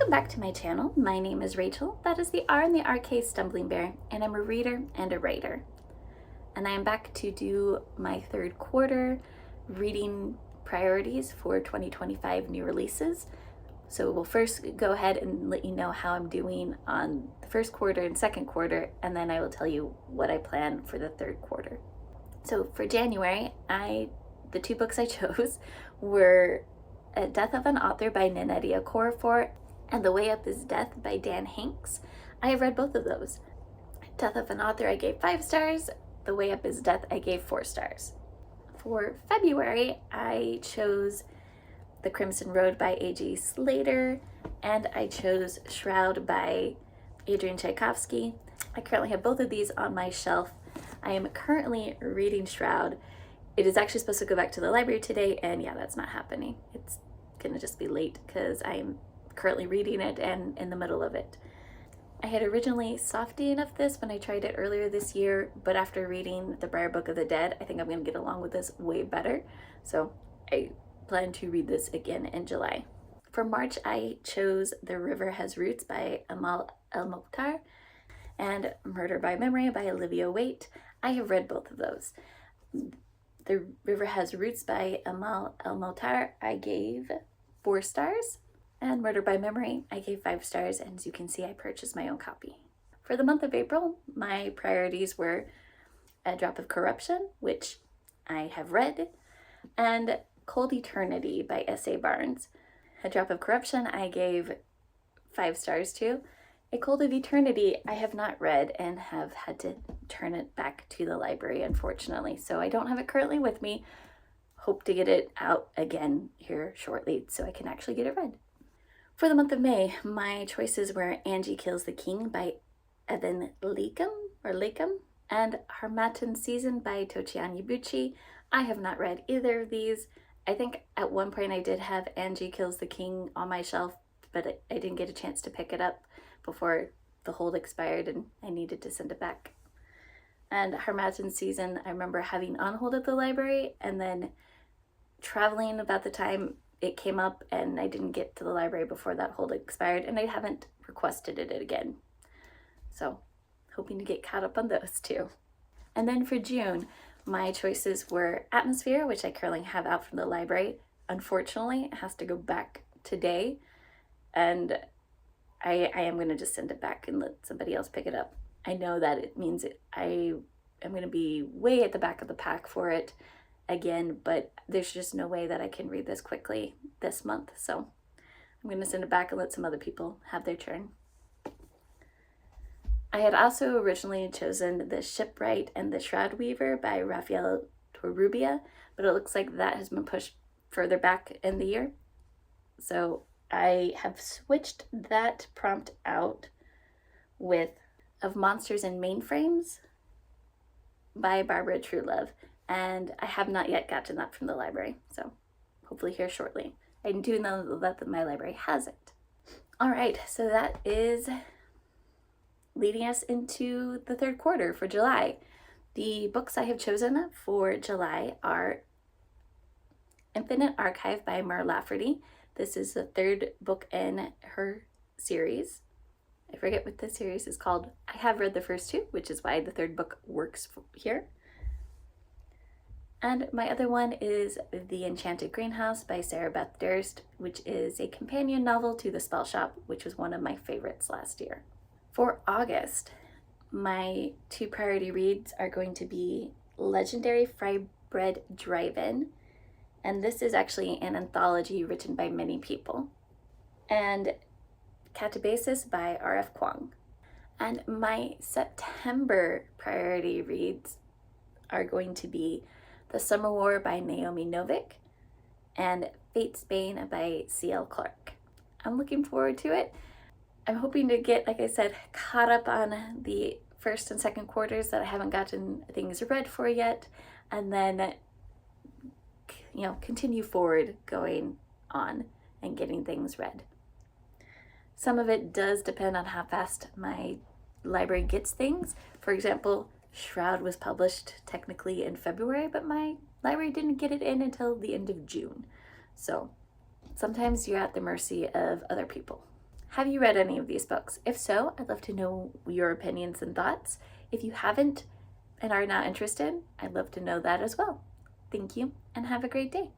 Welcome back to my channel. My name is Rachel. That is the R in the RK Stumblingbear, and I'm a reader and a writer. And I am back to do my third quarter reading priorities for 2025 new releases. So we'll first go ahead and let you know how I'm doing on the first quarter and second quarter, and then I will tell you what I plan for the third quarter. So for January, the two books I chose were Death of an Author by Nnedi Okorafor and The Way Up is Death by Dan Hanks. I have read both of those. Death of an Author I gave 5 stars, The Way Up is Death I gave 4 stars. For February, I chose The Crimson Road by A.G. Slater, and I chose Shroud by Adrian Tchaikovsky. I currently have both of these on my shelf. I am currently reading Shroud. It is actually supposed to go back to the library today, and yeah, that's not happening. It's gonna just be late because I'm currently reading it and in the middle of it. I had originally softy enough this when I tried it earlier this year, but after reading The Briar Book of the Dead, I think I'm gonna get along with this way better. So I plan to read this again in July. For March, I chose The River Has Roots by Amal El-Mokhtar and Murder by Memory by Olivia Waite. I have read both of those. The River Has Roots by Amal El-Mokhtar I gave 4 stars, and Murder by Memory I gave 5 stars, and as you can see, I purchased my own copy. For the month of April, my priorities were A Drop of Corruption, which I have read, and Cold Eternity by S.A. Barnes. A Drop of Corruption I gave 5 stars to. A Cold of Eternity I have not read and have had to turn it back to the library, unfortunately, so I don't have it currently with me. Hope to get it out again here shortly so I can actually get it read. For the month of May, my choices were Angie Kills the King by Evan Lakem and Harmattan Season by Tochian Yabuchi. I have not read either of these. I think at one point I did have Angie Kills the King on my shelf, but I didn't get a chance to pick it up before the hold expired and I needed to send it back. And Harmattan Season, I remember having on hold at the library and then traveling about the time it came up, and I didn't get to the library before that hold expired, and I haven't requested it again. So hoping to get caught up on those too. And then for June, my choices were Atmosphere, which I currently have out from the library. Unfortunately, it has to go back today, and I am going to just send it back and let somebody else pick it up. I know that it means I am going to be way at the back of the pack for it again, but there's just no way that I can read this quickly this month, so I'm going to send it back and let some other people have their turn. I had also originally chosen The Shipwright and the Shroud Weaver by Rafael Torrubia, but it looks like that has been pushed further back in the year, so I have switched that prompt out with Of Monsters and Mainframes by Barbara Truelove, and I have not yet gotten that from the library, so hopefully here shortly. I do know that my library has it. All right, so that is leading us into the third quarter for July. The books I have chosen for July are Infinite Archive by Mur Lafferty. This is the third book in her series. I forget what the series is called. I have read the first 2, which is why the third book works here. And my other one is The Enchanted Greenhouse by Sarah Beth Durst, which is a companion novel to The Spell Shop, which was one of my favorites last year. For August, my 2 priority reads are going to be Legendary Fry Bread Drive-In, and this is actually an anthology written by many people, and Catabasis by R.F. Kuang. And my September priority reads are going to be The Summer War by Naomi Novik and Fate's Bane by C.L. Clark. I'm looking forward to it. I'm hoping to get, like I said, caught up on the first and second quarters that I haven't gotten things read for yet, and then continue forward going on and getting things read. Some of it does depend on how fast my library gets things. For example, Shroud was published technically in February, but my library didn't get it in until the end of June. So sometimes you're at the mercy of other people. Have you read any of these books? If so, I'd love to know your opinions and thoughts. If you haven't and are not interested, I'd love to know that as well. Thank you and have a great day.